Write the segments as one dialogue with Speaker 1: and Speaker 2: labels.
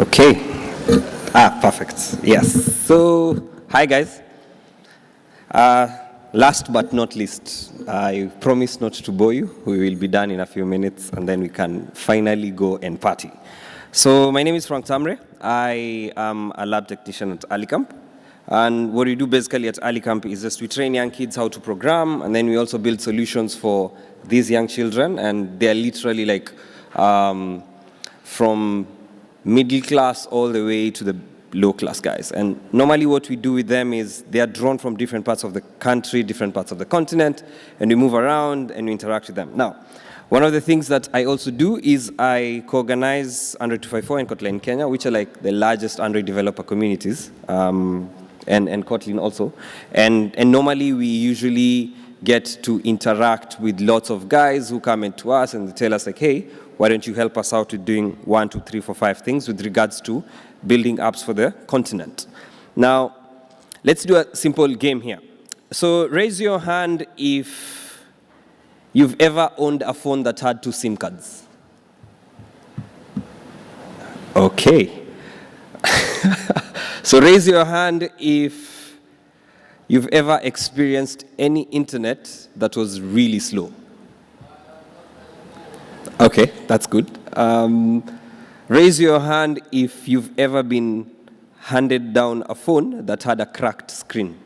Speaker 1: Okay. Perfect. Yes. So, hi guys. Last but not least, I promise not to bore you. We will be done in a few minutes and then we can finally go and party. So, my name is Tamre. I am a lab technician at earlycamp. And what we do basically at earlycamp is just we train young kids how to program, and then we also build solutions for these young children, and they're literally like from middle class all the way to the low class guys. And normally what we do with them is they are drawn from different parts of the country, different parts of the continent, and we move around and we interact with them. Now, one of the things that I also do is I co-organize Android 254 and Kotlin in Kenya, which are like the largest Android developer communities, and Kotlin also. And normally we usually get to interact with lots of guys who come into us and they tell us like, hey, why don't you help us out with doing 1, 2, 3, 4, 5 things with regards to building apps for the continent. Now, let's do a simple game here. So raise your hand if you've ever owned a phone that had 2 SIM cards. Okay. So raise your hand if you've ever experienced any internet that was really slow. Okay, that's good. Raise your hand if you've ever been handed down a phone that had a cracked screen.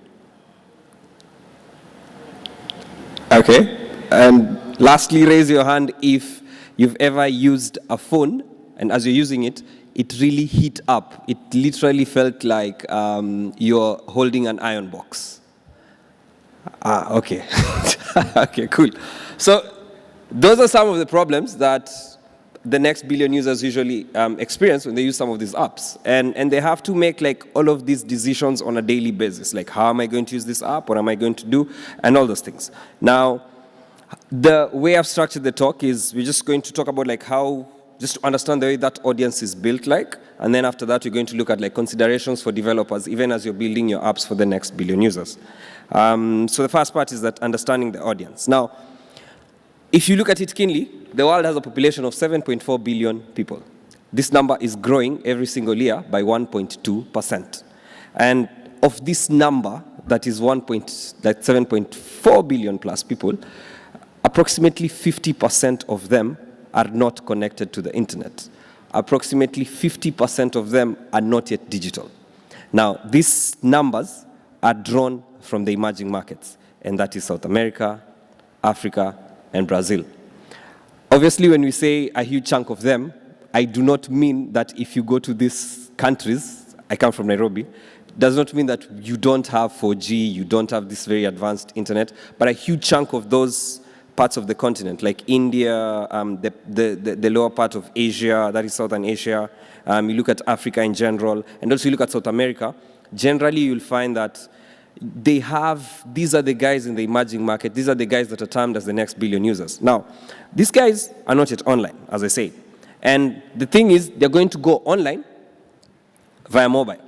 Speaker 1: Okay, and lastly, raise your hand if you've ever used a phone and as you're using it, it really heat up. It literally felt like you're holding an iron box. Okay. Okay, cool. So those are some of the problems that the next billion users usually experience when they use some of these apps. And they have to make like all of these decisions on a daily basis. Like, how am I going to use this app? What am I going to do? And all those things. Now, the way I've structured the talk is we're just going to talk about like how, just to understand the way that audience is built like. And then after that, we're going to look at like considerations for developers, even as you're building your apps for the next billion users. So the first part is that understanding the audience. Now, if you look at it keenly, the world has a population of 7.4 billion people. This number is growing every single year by 1.2%. And of this number, that is 7.4 billion plus people, approximately 50% of them are not connected to the internet. Approximately 50% of them are not yet digital. Now, these numbers are drawn from the emerging markets, and that is South America, Africa, and Brazil. Obviously, when we say a huge chunk of them, I do not mean that if you go to these countries, I come from Nairobi, does not mean that you don't have 4G, you don't have this very advanced internet, but a huge chunk of those parts of the continent, like India, the lower part of Asia, that is Southern Asia, you look at Africa in general, and also you look at South America, generally you'll find that these are the guys in the emerging market, these are the guys that are termed as the next billion users. Now, these guys are not yet online, as I say. And the thing is, they're going to go online via mobile.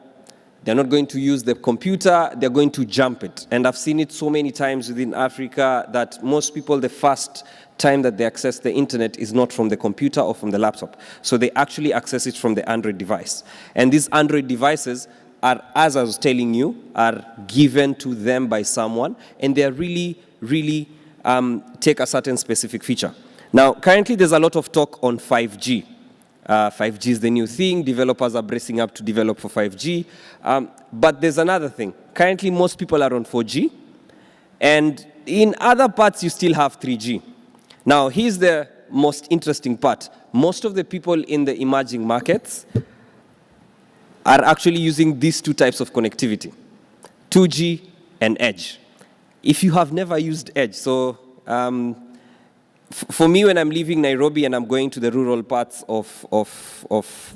Speaker 1: They're not going to use the computer, they're going to jump it. And I've seen it so many times within Africa that most people, the first time that they access the internet is not from the computer or from the laptop. So they actually access it from the Android device. And these Android devices are, as I was telling you, are given to them by someone, and they are really take a certain specific feature. Now, currently there's a lot of talk on 5G. 5G is the new thing. Developers are bracing up to develop for 5G. But there's another thing. Currently, most people are on 4G, and in other parts, you still have 3G. Now, here's the most interesting part. Most of the people in the emerging markets are actually using these 2 types of connectivity, 2G and Edge. If you have never used Edge, so for me, when I'm leaving Nairobi and I'm going to the rural parts of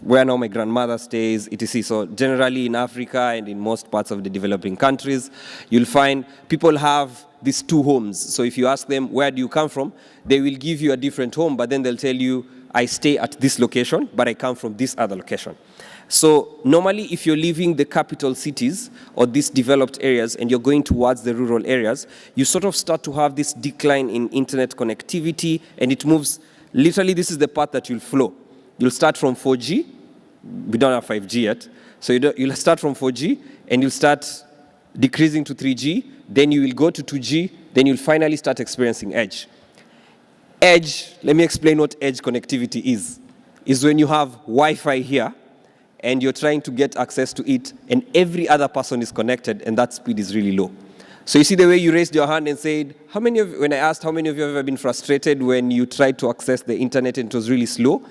Speaker 1: where now my grandmother stays, etc. So generally in Africa and in most parts of the developing countries, you'll find people have these 2 homes. So if you ask them, where do you come from? They will give you a different home, but then they'll tell you, I stay at this location, but I come from this other location. So normally, if you're leaving the capital cities or these developed areas and you're going towards the rural areas, you sort of start to have this decline in internet connectivity, and it moves, literally this is the path that you'll flow. You'll start from 4G, we don't have 5G yet. So you'll start from 4G, and you'll start decreasing to 3G, then you will go to 2G, then you'll finally start experiencing edge. Edge, let me explain what edge connectivity is when you have Wi-Fi here, and you're trying to get access to it, and every other person is connected, and that speed is really low. So you see the way you raised your hand and said, when I asked how many of you have ever been frustrated when you tried to access the internet and it was really slow,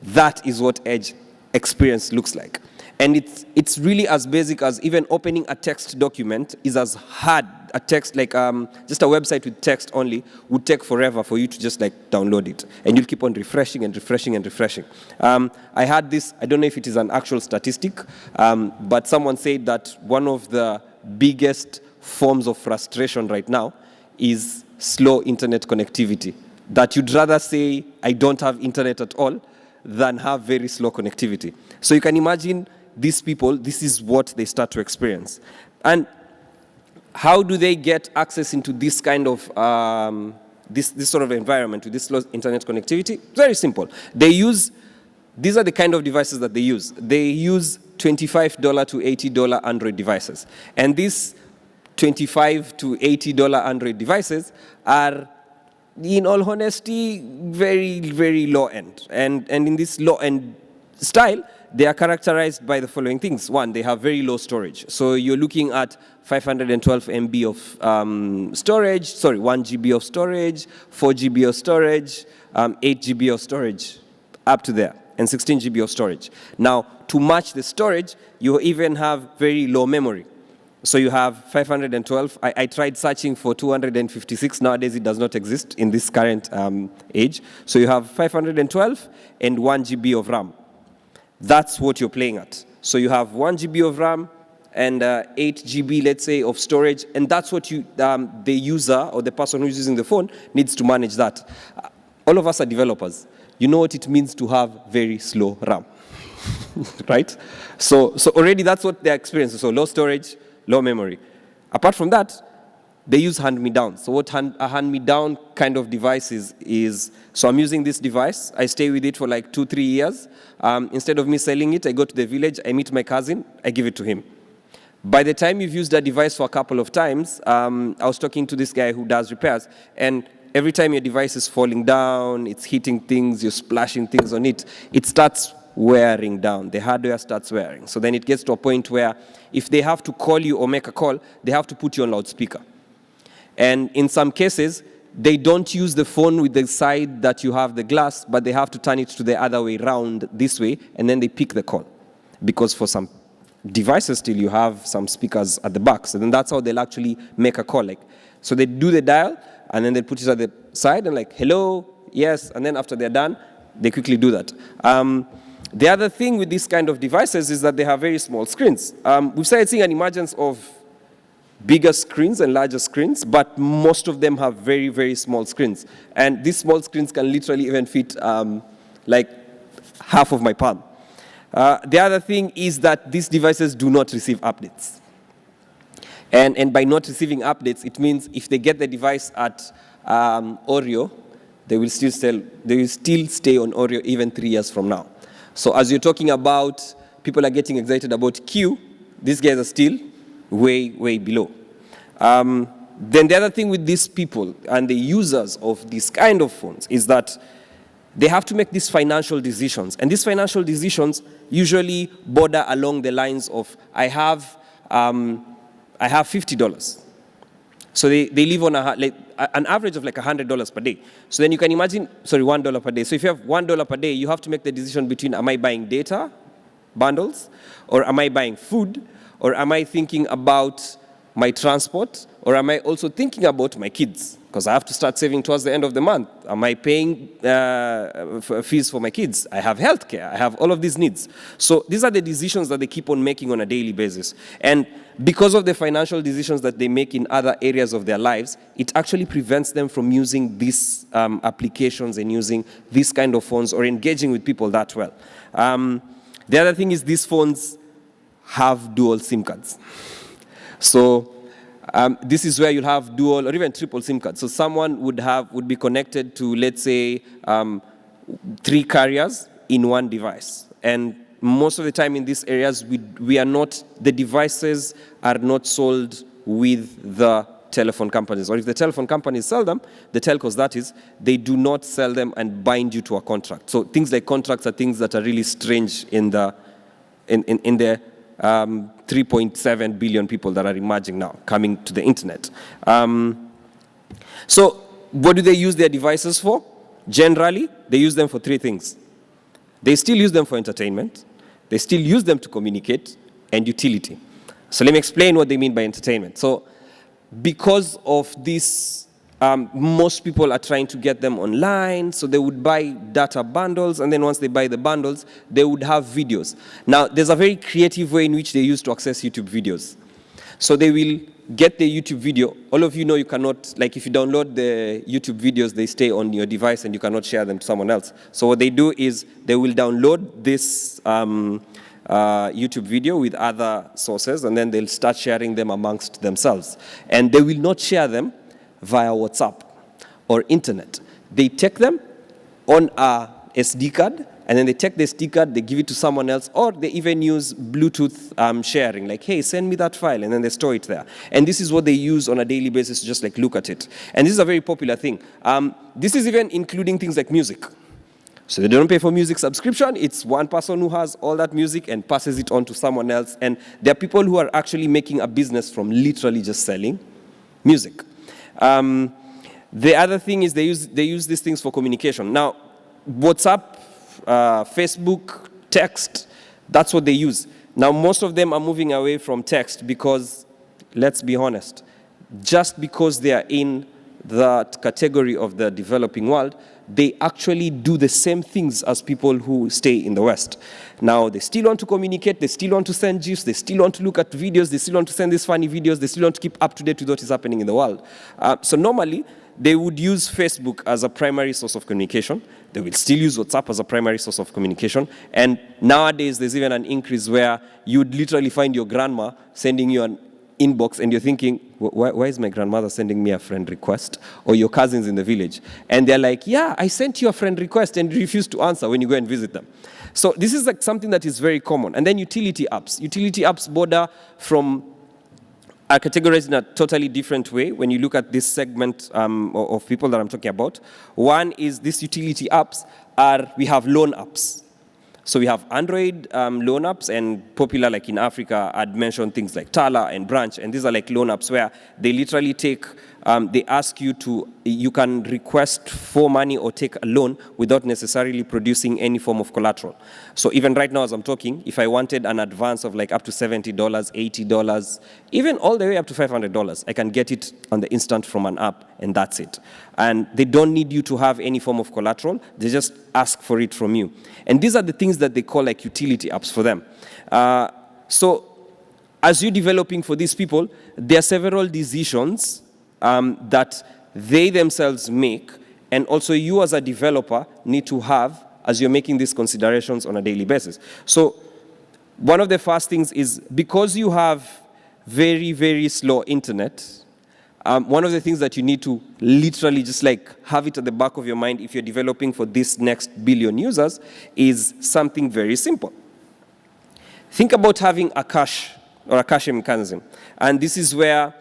Speaker 1: that is what edge experience looks like. And it's really as basic as even opening a text document is as hard. A text, like just a website with text only, would take forever for you to just like download it. And you'll keep on refreshing and refreshing and refreshing. I had this, I don't know if it is an actual statistic, but someone said that one of the biggest forms of frustration right now is slow internet connectivity. That you'd rather say, I don't have internet at all, than have very slow connectivity. So you can imagine these people, this is what they start to experience. And how do they get access into this kind of, this sort of environment, with this slow internet connectivity? Very simple. These are the kind of devices that they use. They use $25 to $80 Android devices. And these $25 to $80 Android devices are, in all honesty, very, very low end. And in this low end style, they are characterized by the following things. One, they have very low storage. So you're looking at 512 MB of storage, 1 GB of storage, 4 GB of storage, 8 GB of storage, up to there, and 16 GB of storage. Now, to match the storage, you even have very low memory. So you have 512. I tried searching for 256. Nowadays, it does not exist in this current age. So you have 512 and 1 GB of RAM. That's what you're playing at. So you have 1 GB of RAM and 8 GB, let's say, of storage, and that's what the user or the person who's using the phone needs to manage that. All of us are developers. You know what it means to have very slow RAM, right? So already that's what they're experiencing. So low storage, low memory. Apart from that, they use hand-me-down. So what a hand-me-down kind of device is, so I'm using this device. I stay with it for like 2-3 years. Instead of me selling it, I go to the village, I meet my cousin, I give it to him. By the time you've used that device for a couple of times, I was talking to this guy who does repairs, and every time your device is falling down, it's hitting things, you're splashing things on it, it starts wearing down. The hardware starts wearing. So then it gets to a point where if they have to call you or make a call, they have to put you on loudspeaker. And in some cases, they don't use the phone with the side that you have the glass, but they have to turn it to the other way around this way, and then they pick the call. Because for some devices still, you have some speakers at the back. So then that's how they'll actually make a call. So they do the dial, and then they put it at the side, and like, hello, yes, and then after they're done, they quickly do that. The other thing with these kind of devices is that they have very small screens. We've started seeing an emergence of bigger screens and larger screens, but most of them have very, very small screens. And these small screens can literally even fit like half of my palm. The other thing is that these devices do not receive updates. And by not receiving updates, it means if they get the device at Oreo, they will still stay on Oreo even 3 years from now. So as you're talking about, people are getting excited about Q, these guys are still way, way below. Then the other thing with these people and the users of these kind of phones is that they have to make these financial decisions. And these financial decisions usually border along the lines of, I have $50. So they live on an average of like $100 per day. So then you can imagine, $1 per day. So if you have $1 per day, you have to make the decision between, am I buying data bundles, or am I buying food, or am I thinking about my transport, or am I also thinking about my kids? Because I have to start saving towards the end of the month. Am I paying fees for my kids? I have healthcare. I have all of these needs. So these are the decisions that they keep on making on a daily basis. And because of the financial decisions that they make in other areas of their lives, it actually prevents them from using these applications and using these kind of phones or engaging with people that well. The other thing is these phones have dual SIM cards. So this is where you'll have dual or even triple SIM cards. So someone would be connected to, let's say, 3 carriers in one device. And most of the time in these areas, the devices are not sold with the telephone companies. Or if the telephone companies sell them, the telcos that is, they do not sell them and bind you to a contract. So things like contracts are things that are really strange in the 3.7 billion people that are emerging now, coming to the internet. So what do they use their devices for? Generally, they use them for three things. They still use them for entertainment, they still use them to communicate, and utility. So let me explain what they mean by entertainment. So because of this, most people are trying to get them online, so they would buy data bundles, and then once they buy the bundles, they would have videos. Now, there's a very creative way in which they use to access YouTube videos. So they will get the YouTube video. All of you know you cannot, like if you download the YouTube videos, they stay on your device and you cannot share them to someone else. So what they do is they will download this YouTube video with other sources, and then they'll start sharing them amongst themselves. And they will not share them via WhatsApp or internet. They take them on a SD card, and then they take the SD card, they give it to someone else, or they even use Bluetooth sharing, like, hey, send me that file, and then they store it there. And this is what they use on a daily basis to just like look at it. And this is a very popular thing. This is even including things like music. So they don't pay for music subscription. It's one person who has all that music and passes it on to someone else. And there are people who are actually making a business from literally just selling music. The other thing is they use these things for communication. Now, WhatsApp, Facebook, text, that's what they use. Now, most of them are moving away from text because, let's be honest, just because they are in that category of the developing world, they actually do the same things as people who stay in the West. Now, they still want to communicate, they still want to send GIFs, they still want to look at videos, they still want to send these funny videos, they still want to keep up to date with what is happening in the world. So normally, they would use Facebook as a primary source of communication. They will still use WhatsApp as a primary source of communication. And nowadays, there's even an increase where you would literally find your grandma sending you an inbox, and you're thinking, why is my grandmother sending me a friend request? Or your cousins in the village. And they're like, yeah, I sent you a friend request, and you refuse to answer when you go and visit them. So this is like something that is very common. And then utility apps. Utility apps border from are categorized in a totally different way when you look at this segment of people that I'm talking about. One is these utility apps we have loan apps. So we have Android loan apps, and popular like in Africa, I'd mentioned things like Tala and Branch, and these are like loan apps where they literally they ask you can request for money or take a loan without necessarily producing any form of collateral. So even right now as I'm talking, if I wanted an advance of like up to $70, $80, even all the way up to $500, I can get it on the instant from an app, and that's it. And they don't need you to have any form of collateral, they just ask for it from you. And these are the things that they call like utility apps for them. So as you're developing for these people, there are several decisions that they themselves make, and also you as a developer need to have as you're making these considerations on a daily basis. So one of the first things is, because you have very, very slow internet, one of the things that you need to literally just like have it at the back of your mind if you're developing for this next billion users is something very simple. Think about having a cache or a cache mechanism. And this is where,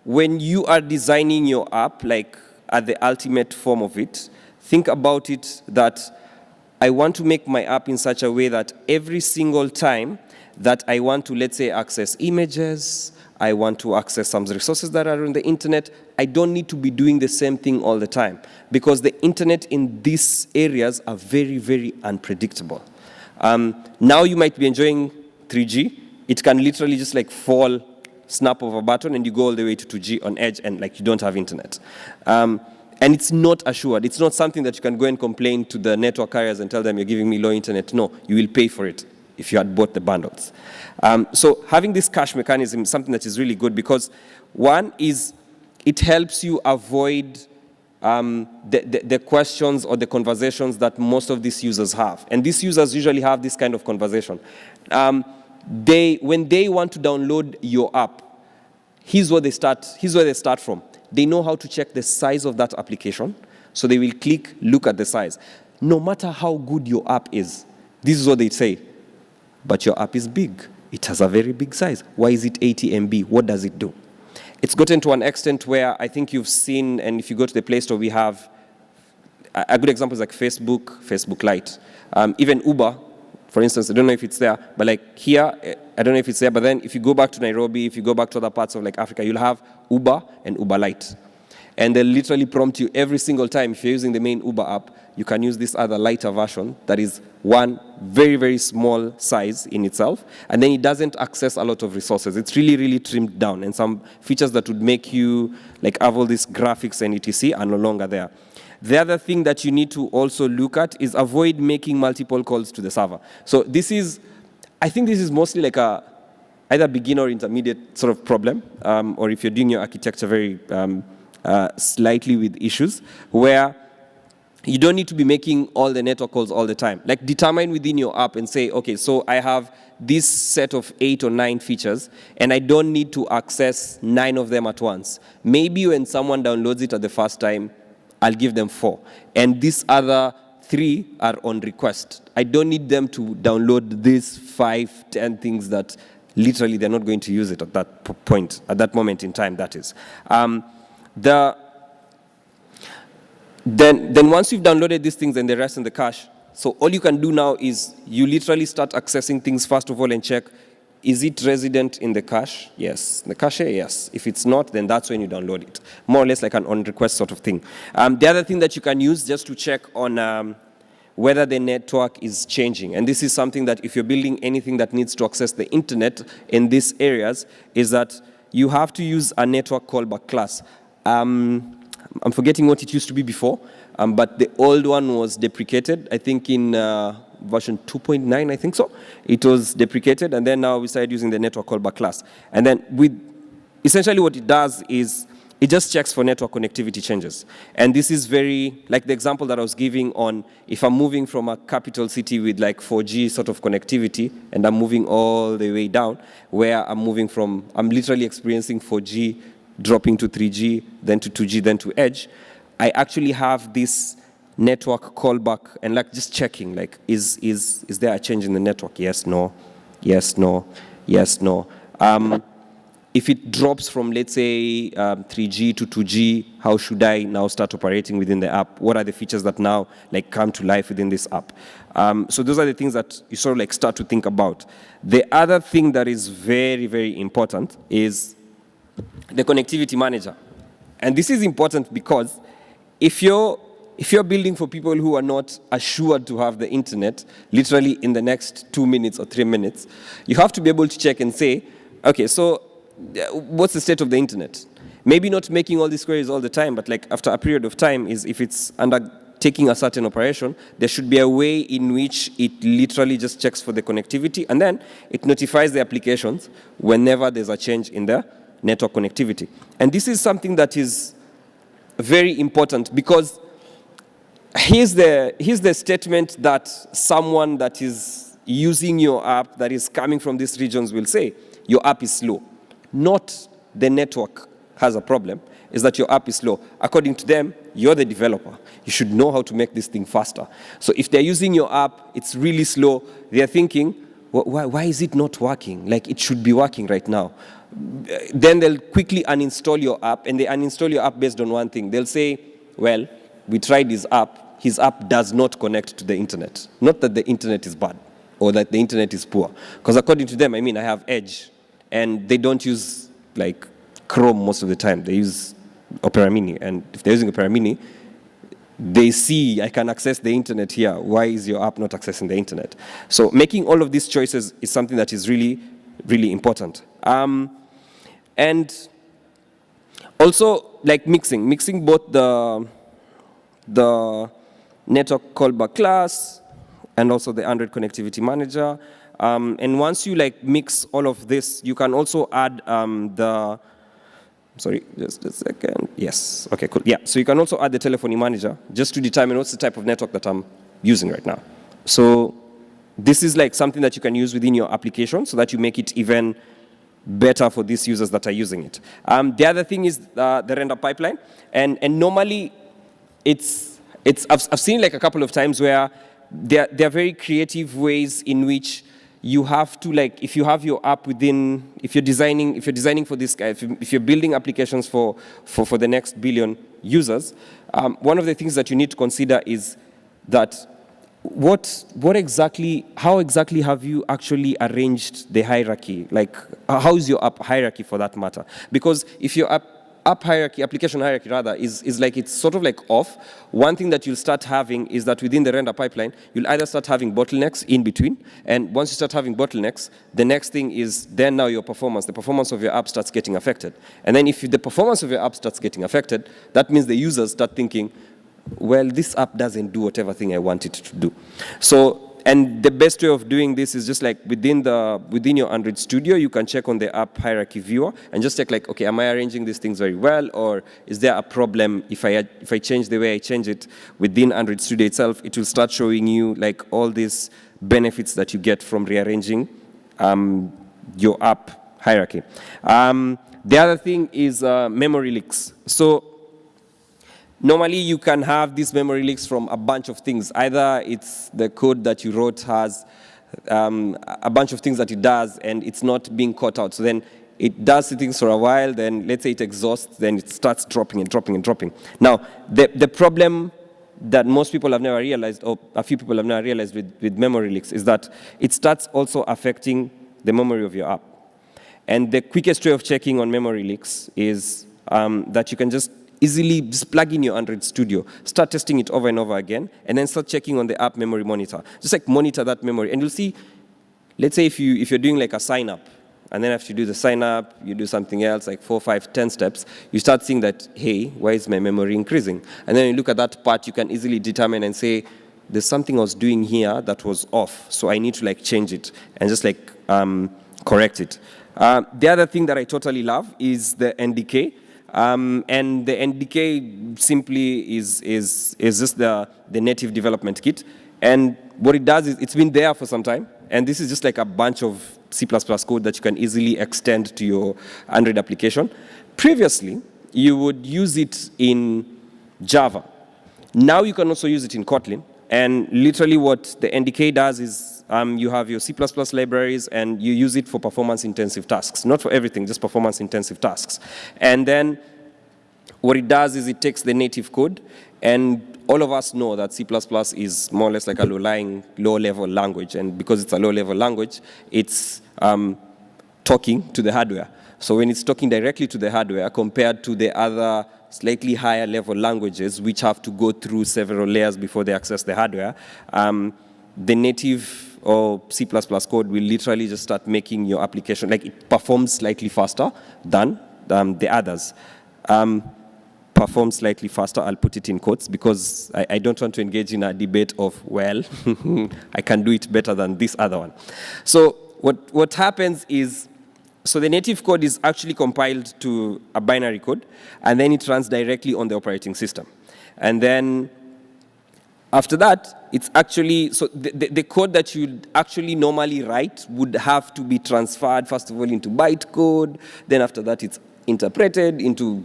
Speaker 1: when you are designing your app, like at the ultimate form of it, think about it that I want to make my app in such a way that every single time that I want to, let's say, access images, I want to access some resources that are on the internet, I don't need to be doing the same thing all the time, because the internet in these areas are very, very unpredictable. Now you might be enjoying 3G. It can literally just like fall, snap of a button, and you go all the way to 2G on edge, and like you don't have internet. And it's not assured. It's not something that you can go and complain to the network carriers and tell them you're giving me low internet. No, you will pay for it if you had bought the bundles. So having this cache mechanism is something that is really good, because one is it helps you avoid the questions or the conversations that most of these users have. And these users usually have this kind of conversation. When they want to download your app, here's where they start from. They know how to check the size of that application, so they will look at the size. No matter how good your app is, this is what they say. but your app is big. It has a very big size. Why is it 80 MB? What does it do? It's gotten to an extent where I think you've seen, and if you go to the Play Store, we have a good example is like Facebook Lite. Even Uber, for instance, I don't know if it's there, but like here, I don't know if it's there, but then if you go back to Nairobi, if you go back to other parts of like Africa, you'll have Uber and Uber Lite. And they'll literally prompt you every single time, if you're using the main Uber app, you can use this other lighter version that is one very, very small size in itself, and then it doesn't access a lot of resources. It's really, really trimmed down, and some features that would make you like have all these graphics and etc. are no longer there. The other thing that you need to also look at is avoid making multiple calls to the server. So this is, I think this is mostly like a either beginner or intermediate sort of problem, or if you're doing your architecture very slightly with issues, where you don't need to be making all the network calls all the time. Like determine within your app and say, okay, so I have this set of 8 or 9 features, and I don't need to access 9 of them at once. Maybe when someone downloads it at the first time, I'll give them 4. And these other 3 are on request. I don't need them to download these 5, 10 things that literally they're not going to use it at that point, at that moment in time, that is. Then once you've downloaded these things and the rest in the cache, so all you can do now is you literally start accessing things first of all and check, is it resident in the cache? Yes. The cache, yes. If it's not, then that's when you download it. More or less like an on-request sort of thing. The other thing that you can use just to check on whether the network is changing, and this is something that if you're building anything that needs to access the internet in these areas, is that you have to use a network callback class. I'm forgetting what it used to be before, but the old one was deprecated. I think in version 2.9, I think so. It was deprecated, and then now we started using the network callback class. And then with essentially what it does is it just checks for network connectivity changes. And this is very, like the example that I was giving on if I'm moving from a capital city with like 4G sort of connectivity, and I'm moving all the way down, where I'm literally experiencing 4G, dropping to 3G, then to 2G, then to edge. I actually have this network callback and like just checking, like is there a change in the network? Yes, no, yes, no, yes, no. If it drops from, let's say, 3G to 2G, how should I now start operating within the app? What are the features that now like come to life within this app? So those are the things that you sort of like start to think about. The other thing that is very, very important is the connectivity manager. And this is important because if you're building for people who are not assured to have the internet literally in the next 2 minutes or 3 minutes, you have to be able to check and say, okay, so what's the state of the internet? Maybe not making all these queries all the time, but like after a period of time, is if it's undertaking a certain operation, there should be a way in which it literally just checks for the connectivity, and then it notifies the applications whenever there's a change in the network connectivity. And this is something that is very important because here's the statement that someone that is using your app that is coming from these regions will say, your app is slow. Not the network has a problem, is that your app is slow. According to them, you're the developer. You should know how to make this thing faster. So if they're using your app, it's really slow, they're thinking, why is it not working? Like it should be working right now. Then they'll quickly uninstall your app, and they uninstall your app based on one thing. They'll say, well, we tried his app does not connect to the internet. Not that the internet is bad or that the internet is poor. Because according to them, I have Edge, and they don't use like Chrome most of the time. They use Opera Mini, and if they're using Opera Mini, they see I can access the internet here. Why is your app not accessing the internet? So making all of these choices is something that is really, really important. And also like mixing both the network callback class and also the Android connectivity manager. And once you like mix all of this, you can also add sorry, just a second. Yes, okay, cool. Yeah, so you can also add the telephony manager just to determine what's the type of network that I'm using right now. So this is like something that you can use within your application so that you make it even better for these users that are using it. The other thing is the render pipeline, and normally I've seen like a couple of times where there are very creative ways in which you have to, like, if you have your app within, if you're designing for this guy, if you're building applications for the next billion users, one of the things that you need to consider is that how exactly have you actually arranged the hierarchy? Like, how is your app hierarchy for that matter? Because if your app hierarchy, application hierarchy rather, is like, it's sort of like off, one thing that you'll start having is that within the render pipeline, you'll either start having bottlenecks in between, and once you start having bottlenecks, the next thing is then now the performance of your app starts getting affected. And then if the performance of your app starts getting affected, that means the users start thinking, well, this app doesn't do whatever thing I want it to do. So, and the best way of doing this is just like within your Android Studio, you can check on the app hierarchy viewer and just check, like, okay, am I arranging these things very well, or is there a problem if I change the way I change it within Android Studio itself? It will start showing you like all these benefits that you get from rearranging your app hierarchy. The other thing is memory leaks. So normally, you can have these memory leaks from a bunch of things. Either it's the code that you wrote has a bunch of things that it does, and it's not being caught out. So then it does things for a while, then let's say it exhausts, then it starts dropping and dropping and dropping. Now, the problem that most people have never realized, or a few people have never realized with memory leaks, is that it starts also affecting the memory of your app. And the quickest way of checking on memory leaks is that you can just easily just plug in your Android Studio, start testing it over and over again, and then start checking on the app memory monitor. Just like monitor that memory, and you'll see, let's say if you're doing like a sign up, and then after you do the sign up, you do something else, like 4, 5, 10 steps, you start seeing that, hey, why is my memory increasing? And then you look at that part, you can easily determine and say, there's something I was doing here that was off, so I need to like change it and just like correct it. The other thing that I totally love is the NDK. And the NDK simply is just the native development kit. And what it does is, it's been there for some time, and this is just like a bunch of C++ code that you can easily extend to your Android application. Previously, you would use it in Java. Now you can also use it in Kotlin. And literally what the NDK does is you have your C++ libraries, and you use it for performance-intensive tasks. Not for everything, just performance-intensive tasks. And then what it does is it takes the native code, and all of us know that C++ is more or less like a low-level language. And because it's a low-level language, it's talking to the hardware. So when it's talking directly to the hardware compared to the other slightly higher level languages, which have to go through several layers before they access the hardware, the native or C++ code will literally just start making your application, like, it performs slightly faster than the others. Performs slightly faster, I'll put it in quotes, because I don't want to engage in a debate of, well, I can do it better than this other one. So what happens is, so the native code is actually compiled to a binary code, and then it runs directly on the operating system. And then after that, it's actually, so the code that you actually normally write would have to be transferred, first of all, into bytecode. Then after that, it's interpreted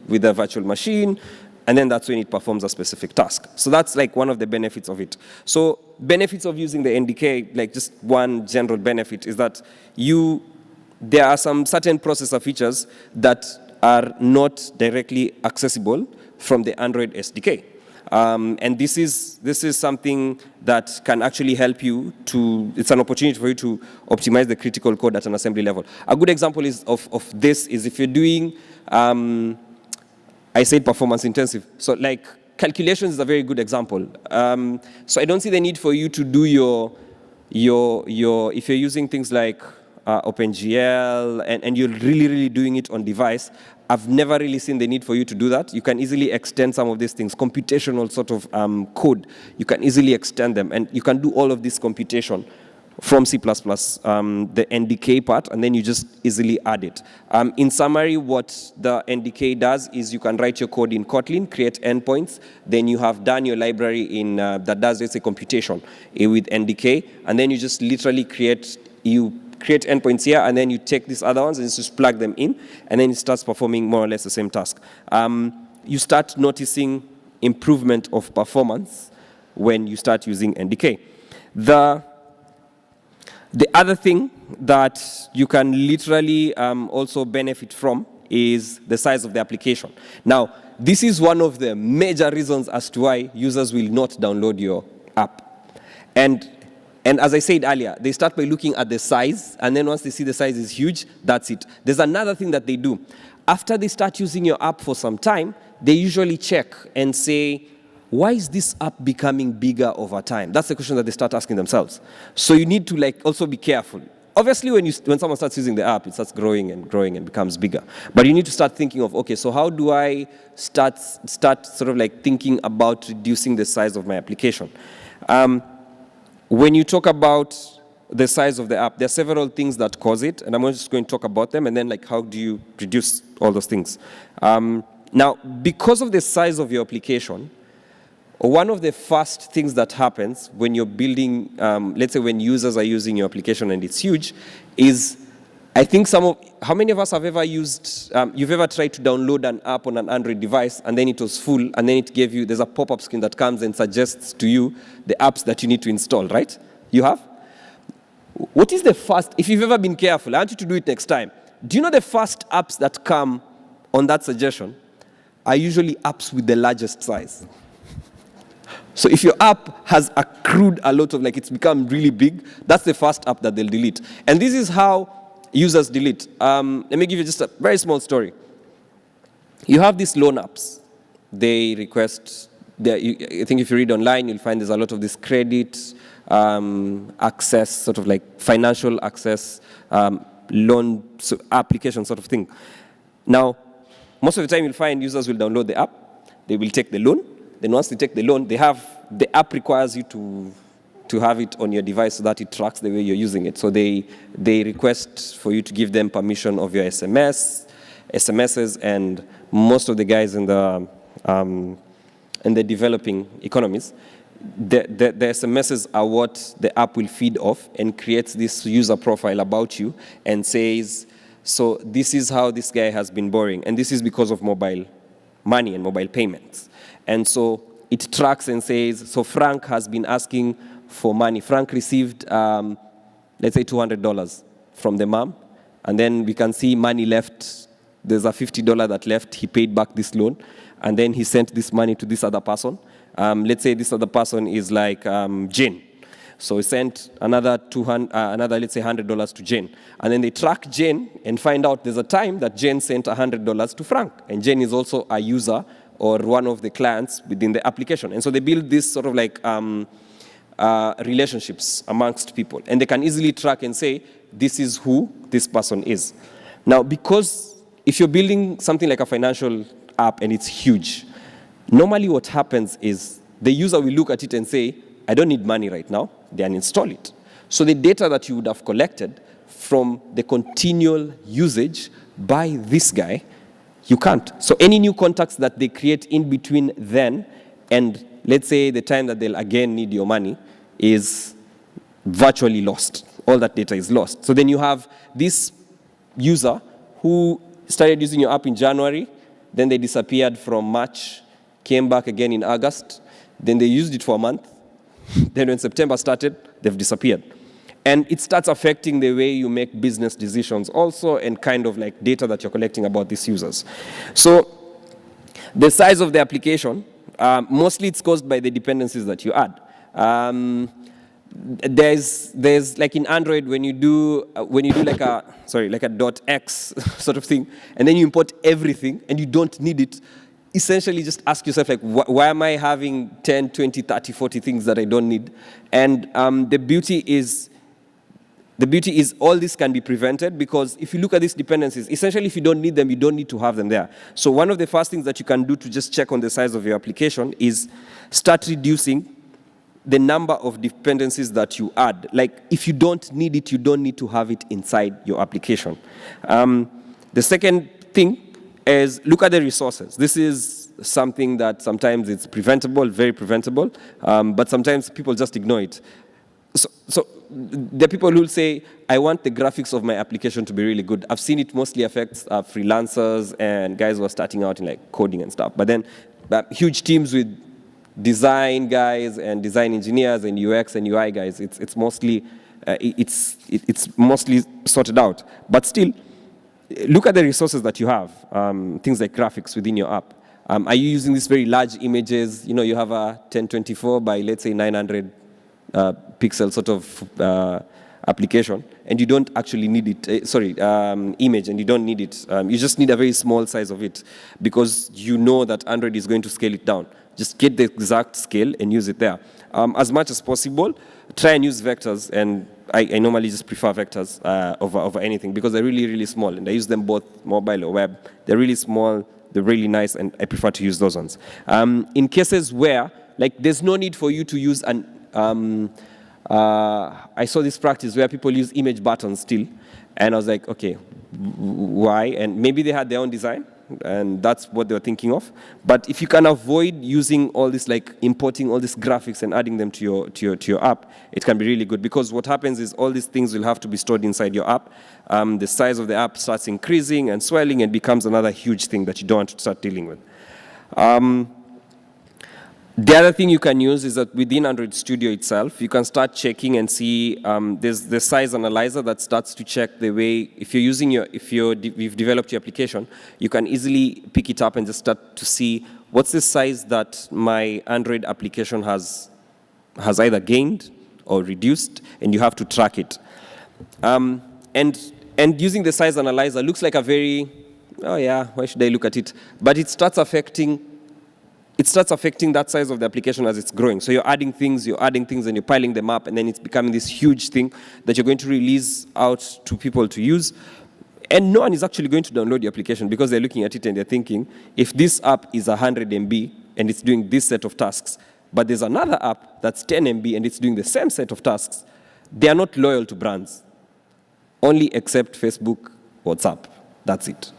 Speaker 1: with a virtual machine, and then that's when it performs a specific task. So that's like one of the benefits of it. So benefits of using the NDK, like just one general benefit is that there are some certain processor features that are not directly accessible from the Android SDK. And this is something that can actually help you it's an opportunity for you to optimize the critical code at an assembly level. A good example of this is if you're doing, I said performance intensive. So like calculations is a very good example. So I don't see the need for you to do if you're using things like OpenGL, and you're really doing it on device, I've never really seen the need for you to do that. You can easily extend some of these things, computational sort of code. You can easily extend them, and you can do all of this computation from C++, the NDK part, and then you just easily add it. In summary, what the NDK does is you can write your code in Kotlin, create endpoints, then you have done your library that does, let's say, computation with NDK, and then you just literally create endpoints here, and then you take these other ones and just plug them in, and then it starts performing more or less the same task. You start noticing improvement of performance when you start using NDK. The other thing that you can literally also benefit from is the size of the application. Now, this is one of the major reasons as to why users will not download your app. And as I said earlier, they start by looking at the size, and then once they see the size is huge, that's it. There's another thing that they do. After they start using your app for some time, they usually check and say, why is this app becoming bigger over time? That's the question that they start asking themselves. So you need to also be careful. Obviously, when someone starts using the app, it starts growing and growing and becomes bigger. But you need to start thinking of, okay, so how do I start sort of thinking about reducing the size of my application? When you talk about the size of the app, there are several things that cause it, and I'm just going to talk about them, and then how do you reduce all those things? Now, because of the size of your application, one of the first things that happens when you're building, let's say when users are using your application and it's huge, is I think how many of us have ever you've ever tried to download an app on an Android device and then it was full and then it gave you, there's a pop-up screen that comes and suggests to you the apps that you need to install, right? You have? What is the first, if you've ever been careful, I want you to do it next time. Do you know the first apps that come on that suggestion are usually apps with the largest size? So if your app has accrued a lot of, it's become really big, that's the first app that they'll delete. And this is how users delete. Let me give you just a very small story. You have these loan apps. They request, I think if you read online, you'll find there's a lot of this credit, access, sort of financial access, loan application sort of thing. Now, most of the time you'll find users will download the app, they will take the loan. Then once they take the loan, the app requires you to have it on your device so that it tracks the way you're using it. So they request for you to give them permission of your SMSs, and most of the guys in the developing economies, the SMSs are what the app will feed off and creates this user profile about you and says, so this is how this guy has been borrowing, and this is because of mobile money and mobile payments. And so it tracks and says, so Frank has been asking for money. Frank received, let's say, $200 from the mom, and then we can see money left. There's a $50 that left. He paid back this loan, and then he sent this money to this other person. Let's say this other person is Jane. So he sent another let's say $100 to Jane. And then they track Jane and find out there's a time that Jane sent $100 to Frank. And Jane is also a user or one of the clients within the application. And so they build this sort of relationships amongst people. And they can easily track and say, this is who this person is. Now, because if you're building something like a financial app and it's huge, normally what happens is the user will look at it and say, I don't need money right now, then install it. So the data that you would have collected from the continual usage by this guy, you can't. So any new contacts that they create in between then and let's say the time that they'll again need your money is virtually lost. All that data is lost. So then you have this user who started using your app in January, then they disappeared from March, came back again in August, then they used it for a month, then when September started, they've disappeared. And it starts affecting the way you make business decisions also, and kind of data that you're collecting about these users. So the size of the application, mostly it's caused by the dependencies that you add. There's in Android when you do a .x sort of thing, and then you import everything and you don't need it. Essentially just ask yourself why am I having 10, 20, 30, 40 things that I don't need? And the beauty is all this can be prevented, because if you look at these dependencies, essentially if you don't need them, you don't need to have them there. So one of the first things that you can do to just check on the size of your application is start reducing the number of dependencies that you add. If you don't need it, you don't need to have it inside your application. The second thing is look at the resources. This is something that sometimes it's preventable, very preventable, but sometimes people just ignore it. So the people who will say, I want the graphics of my application to be really good. I've seen it mostly affects freelancers and guys who are starting out in coding and stuff. But then huge teams with design guys and design engineers and UX and UI guys, it's mostly it's mostly sorted out. But still, look at the resources that you have, things like graphics within your app. Are you using these very large images? You have a 1024 by, let's say, 900 pixel sort of application, and you don't actually need it, image, and you don't need it. You just need a very small size of it, because you know that Android is going to scale it down. Just get the exact scale and use it there. As much as possible, try and use vectors, and I normally just prefer vectors over anything, because they're really, really small, and I use them both mobile or web. They're really small, they're really nice, and I prefer to use those ones. In cases where, there's no need for you to use I saw this practice where people use image buttons still, and I was like, okay, why? And maybe they had their own design, and that's what they were thinking of. But if you can avoid using all this, importing all these graphics and adding them to your app, it can be really good, because what happens is all these things will have to be stored inside your app. The size of the app starts increasing and swelling and becomes another huge thing that you don't want to start dealing with. The other thing you can use is that within Android Studio itself, you can start checking and see, there's the size analyzer that starts to check the way, if you've developed your application, you can easily pick it up and just start to see what's the size that my Android application has either gained or reduced, and you have to track it. And using the size analyzer looks like a very, oh yeah, why should I look at it? But it starts affecting that size of the application as it's growing. So you're adding things, and you're piling them up, and then it's becoming this huge thing that you're going to release out to people to use. And no one is actually going to download the application, because they're looking at it and they're thinking, if this app is 100 MB and it's doing this set of tasks, but there's another app that's 10 MB and it's doing the same set of tasks, they are not loyal to brands. Only except Facebook, WhatsApp. That's it.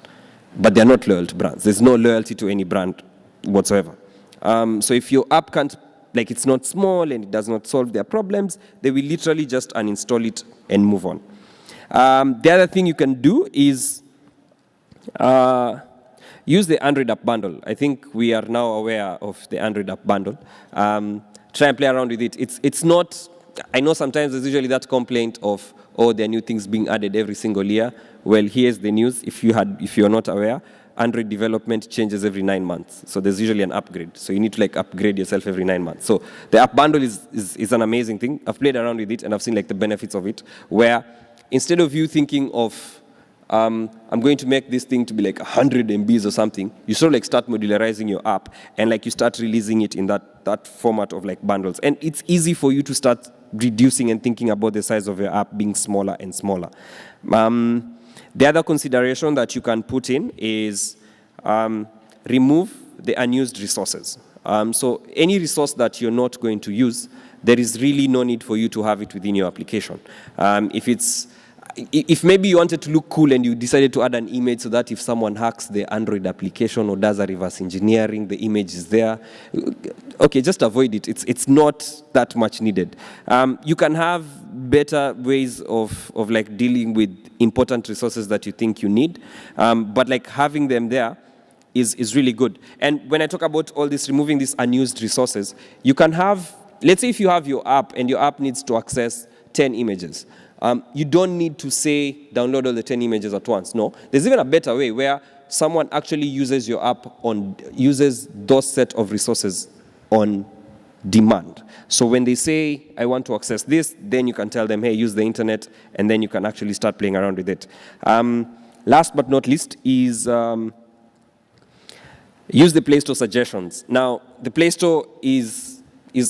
Speaker 1: But they're not loyal to brands. There's no loyalty to any brand whatsoever. So if your app can't, it's not small and it does not solve their problems, they will literally just uninstall it and move on. The other thing you can do is use the Android app bundle. I think we are now aware of the Android app bundle. Try and play around with it. It's not, I know sometimes there's usually that complaint of, oh, there are new things being added every single year. Well, here's the news. If you're not aware, Android development changes every 9 months. So there's usually an upgrade. So you need to upgrade yourself every 9 months. So the app bundle is an amazing thing. I've played around with it and I've seen the benefits of it, where instead of you thinking of, I'm going to make this thing to be 100 MBs or something, you sort of start modularizing your app, and you start releasing it in that format of bundles. And it's easy for you to start reducing and thinking about the size of your app being smaller and smaller. The other consideration that you can put in is remove the unused resources. So any resource that you're not going to use, there is really no need for you to have it within your application. If maybe you wanted to look cool and you decided to add an image so that if someone hacks the Android application or does a reverse engineering, the image is there, okay, just avoid it. It's not that much needed. You can have better ways of dealing with important resources that you think you need, but having them there is really good. And when I talk about all this, removing these unused resources, you can have, let's say if you have your app and your app needs to access 10 images, you don't need to say download all the 10 images at once. No, there's even a better way where someone actually uses your app uses those set of resources on demand. So when they say, I want to access this, then you can tell them, hey, use the internet, and then you can actually start playing around with it. Last but not least is use the Play Store suggestions. Now, the Play Store is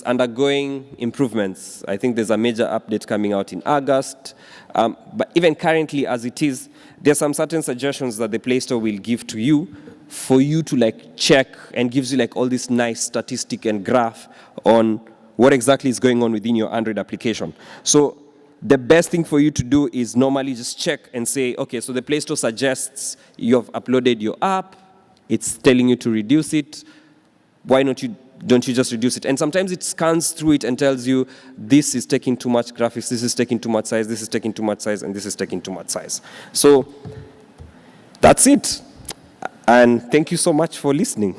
Speaker 1: undergoing improvements. I think there's a major update coming out in August. But even currently as it is, there are some certain suggestions that the Play Store will give to you for you to check, and gives you all this nice statistic and graph on what exactly is going on within your Android application. So the best thing for you to do is normally just check and say, okay, so the Play Store suggests you have uploaded your app, it's telling you to reduce it, why don't you just reduce it? And sometimes it scans through it and tells you, this is taking too much graphics, this is taking too much size, this is taking too much size, and this is taking too much size. So that's it. And thank you so much for listening.